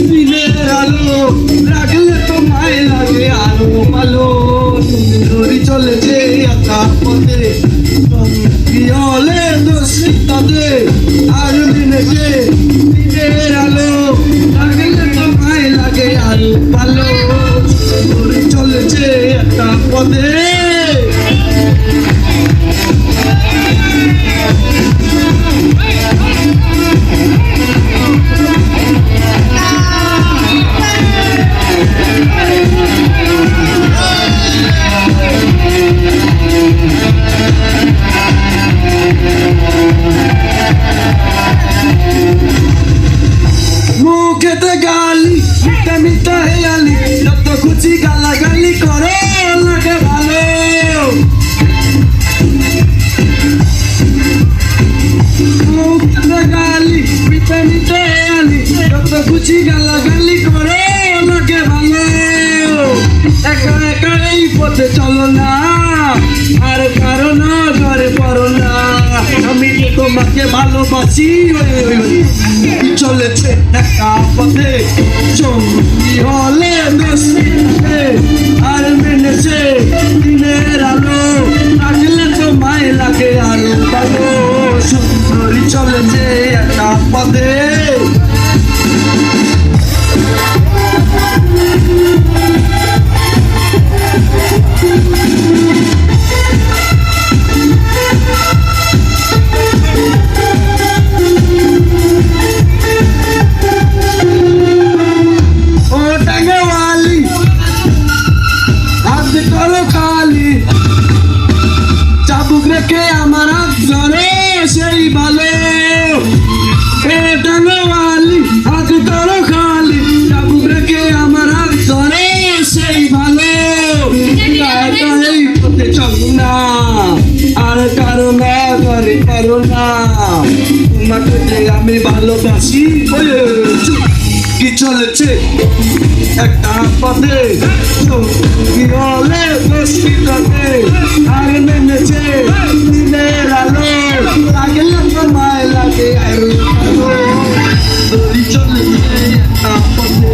দিনের আলো লাগলে তোমায় লাগে আরো ভালো ধরি চলেছে একা পথে কি হলে দোষ তাদের আর মেনেছে দিনের আলো লাগলে তোমায় লাগে আরো ভালো ধরি চলেছে একা পথে মুখেতে গালি মিটা মিটা হেয়ালি যত খুশি গালাগালি করো লাগে ভালো মুখেতে গালি মিটা মিটা হেয়ালি যত খুশি গালাগালি করো লাগে ভালো একা একা এই পথে চলো না আর কারো না ঘরে পড়ো না আমি তোমাকে ভালোবাসি চলেছে একা পথে সঙ্গী হলে দোষে আর মেনেছে দিনের আলো লাগলে তোমায় লাগে আরো ভালো সুন্দরী চলেছে একা পথে চাবুক রেখে আমার ধরে সেই ভালো টাঙ্গালি হাত ধরো খালি চাবুক রেখে আমার ধরে সেই ভালো এই পথে চলো না আর কারো না করে পারো না তোমাকে যে আমি ভালোবাসি কি চলেছে একটা পথে কি হলে দোষিতে আর মেনেছে দিনের আলো লাগলে তোমায় লাগে আরো ভালো চলেছে একটা পথে